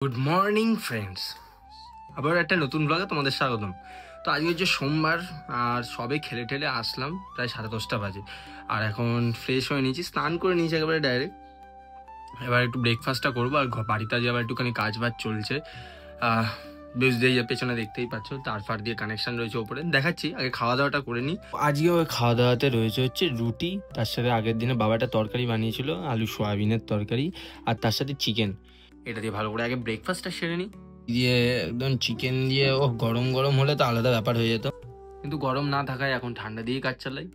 Good morning friends, আবার একটা নতুন ব্লগে তোমাদের স্বাগতম। তো আজকে হচ্ছে সোমবার, আর সবে খেলে ঠেলে আসলাম, প্রায় 10:30 বাজে। আর এখন ফ্রেশ হয়ে নিয়েছি, স্নান করে নিয়েছি একেবারে ডাইরেক্ট। এবার একটু ব্রেকফাস্টটা করবো, আর বাড়িতে আজ আবার একটুখানি কাজ বাজ চলছে। বেশ দিয়ে পেছনে দেখতেই পাচ্ছ, তার ফার দিয়ে কানেকশন রয়েছে ওপরে, দেখাচ্ছি। আগে খাওয়া দাওয়াটা করে নিই। আজকে ওই খাওয়া দাওয়াতে রয়েছে হচ্ছে রুটি, তার সাথে আগের দিনে বাবাটা তরকারি বানিয়েছিল, আলু সোয়াবিনের তরকারি, আর তার সাথে চিকেন। এটা দিয়ে ভালো করে আগে ব্রেকফাস্টটা সেরে নিই। দিয়ে একদম চিকেন দিয়ে গরম গরম হলে তো আলাদা ব্যাপার হয়ে যেত, কিন্তু গরম না থাকায় এখন ঠান্ডা দিয়েই কাজ চালাই।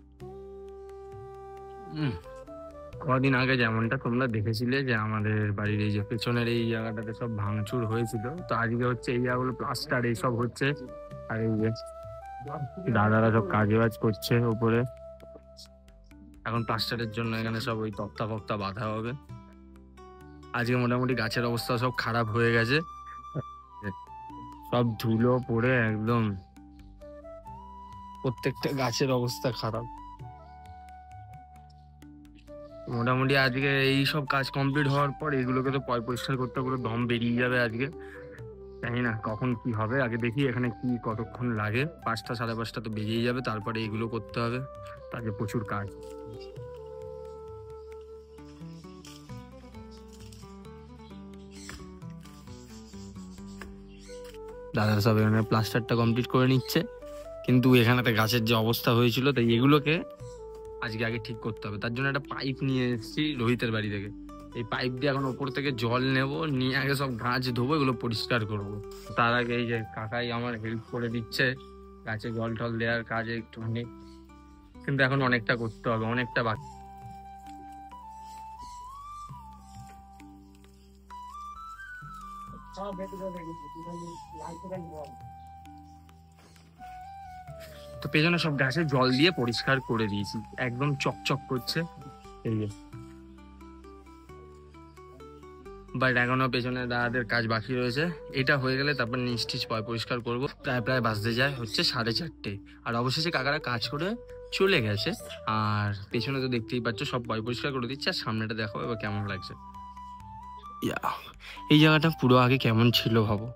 কদিন আগে যেমনটা তোমরা দেখেছিলে যে আমাদের বাড়ির এই যে পেছনের এই জায়গাটাতে সব ভাঙচুর হয়েছিল, তো আজকে হচ্ছে এই জায়গাগুলো প্লাস্টার এইসব হচ্ছে। আর এই যে দাদারা সব কাজ বাজ করছে উপরে, এখন প্লাস্টারের জন্য এখানে সব ওই তক্তা ফক্তা বাঁধা হবে। আজকে মোটামুটি গাছের অবস্থা সব খারাপ হয়ে গেছে, সব ধুলো পড়ে একদম প্রত্যেকটা গাছের অবস্থা খারাপ। মোটামুটি আজকে এই সব কাজ কমপ্লিট হওয়ার পর এগুলোকে তো পরিষ্কার করতে পুরো দম বেরিয়ে যাবে আজকে। জানি না কখন কি হবে, আগে দেখি এখানে কি কতক্ষণ লাগে। 5টা 5:30 তো বেরিয়ে যাবে, তারপরে এগুলো করতে হবে, তাকে প্রচুর কাজ। দাদা সব এখানে প্লাস্টারটা কমপ্লিট করে নিচ্ছে, কিন্তু এখানেতে গাছের যে অবস্থা হয়েছিল, তাই এগুলোকে আজকে আগে ঠিক করতে হবে। তার জন্য একটা পাইপ নিয়ে এসেছি রোহিতের বাড়ি থেকে। এই পাইপ দিয়ে এখন ওপর থেকে জল নেব, নিয়ে আগে সব গাছ ধোবো, এগুলো পরিষ্কার করব। তার আগে এই যে কাকাই আমার হেল্প করে দিচ্ছে গাছে জল টল দেওয়ার কাজে একটুখানি, কিন্তু এখন অনেকটা করতে হবে, অনেকটা বাকি। তো পেছনে সব গাছে জল দিয়ে পরিষ্কার করে দিয়েছি, একদম চকচক করছে। এই যে বাট এখনো পেছনে দাদাদের কাজ বাকি রয়েছে, এটা হয়ে গেলে তারপর নিচ টিচ পরিষ্কার করবো। প্রায় বাজতে যায় হচ্ছে 4:30, আর অবশেষে কাকারা কাজ করে চলে গেছে। আর পেছনে তো দেখতেই পাচ্ছ সব পরিষ্কার করে দিচ্ছে, আর সামনেটা দেখো এবার কেমন লাগছে। এই জায়গাটা পুরো আগে কেমন ছিল ভাবো,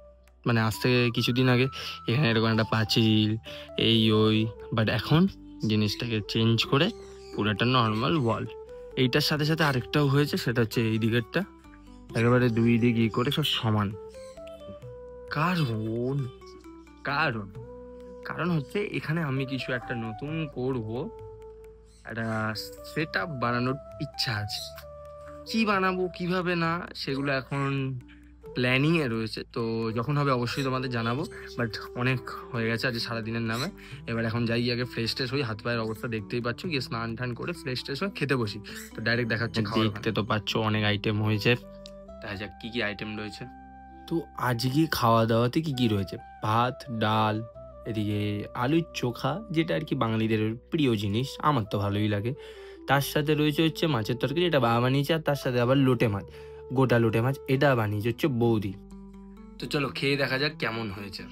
মানে আজ থেকে কিছুদিন আগে এখানে এরকম একটা পাঁচিল এই ওই, বাট এখন জিনিসটাকে চেঞ্জ করে পুরোটা নর্মাল ওয়াল। এইটার সাথে সাথে আরেকটাও হয়েছে, সেটা হচ্ছে এই দিকেরটা একেবারে দুই দিক ই করে সব সমান। কারণ কারণ কারণ হচ্ছে এখানে আমি কিছু একটা নতুন করব, একটা সেট আপ বানানোর ইচ্ছা আছে। কি বানাবো কিভাবে না সেগুলো এখন প্ল্যানিং এ রয়েছে, তো যখন হবে অবশ্যই তোমাদের জানাবো। বাট অনেক হয়ে গেছে আজ সারাদিনের নামে। এবার এখন যাই আগে ফ্রেশ ট্রেশ হই, হাত পায়ের অবস্থা দেখতেই পাচ্ছ, গিয়ে স্নান টান করে ফ্রেশ ট্রেশ হয়ে খেতে বসি। তো ডাইরেক্ট দেখাচ্ছে, দেখতে তো পাচ্ছ অনেক আইটেম হয়েছে, দেখা যাক কি কি আইটেম রয়েছে। তো আজকে খাওয়া দাওয়াতে কি কি রয়েছে, ভাত ডাল, এদিকে আলুর চোখা, যেটা আর কি বাঙালিদের প্রিয় জিনিস, আমার তো ভালোই লাগে। তার সাথে রয়েছে হচ্ছে মাছের তরকারি, এটা বাবা বানিয়েছে, আর তার সাথে আবার লোটে মাছ, গোটা লোটে মাছ, এটা বানিয়েছে হচ্ছে বৌদি। তো চলো খেয়ে দেখা যাক কেমন হয়েছে।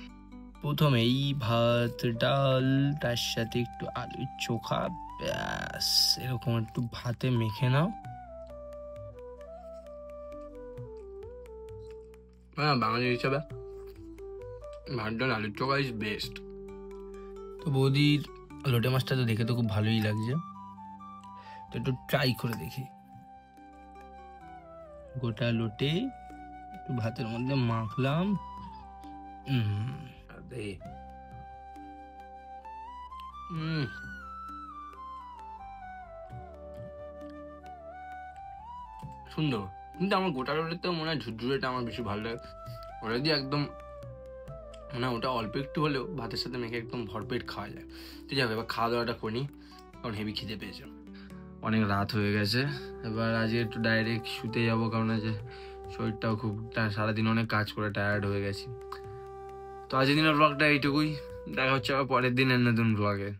প্রথমেই ভাত ডাল, তার সাথে একটু আলুর চোখা, ব্যাস এরকম একটু ভাতে মেখে নাও। হ্যাঁ, বাঙালি হিসাবে ভাত ডাল আলুর চোখা ইজ বেস্ট। তো বৌদির লোটে মাছটা তো দেখে তো খুব ভালোই লাগছে, তো একটু ট্রাই করে দেখি। গোটা লোটে একটু ভাতের মধ্যে মাখলাম, সুন্দর। কিন্তু আমার গোটা লোটেতেও মনে হয় ঝুরঝুরেটা আমার বেশি ভালো লাগে। ওটা দিয়ে একদম মানে ওটা অল্প একটু হলেও ভাতের সাথে মেখে একদম ভরপেট খাওয়া যায়। তো যাবে এবার খাওয়া দাওয়াটা করি, কারণ হেভি খিদে পেয়েছে, অনেক রাত হয়ে গেছে। এবার আজকে একটু ডাইরেক্ট শুতে যাবো, কারণ যে শরীরটাও খুব সারাদিন অনেক কাজ করে টায়ার্ড হয়ে গেছি। তো আজকের দিনের ব্লগটা এইটুকুই, দেখা হচ্ছে আবার পরের দিনের নতুন ব্লগে।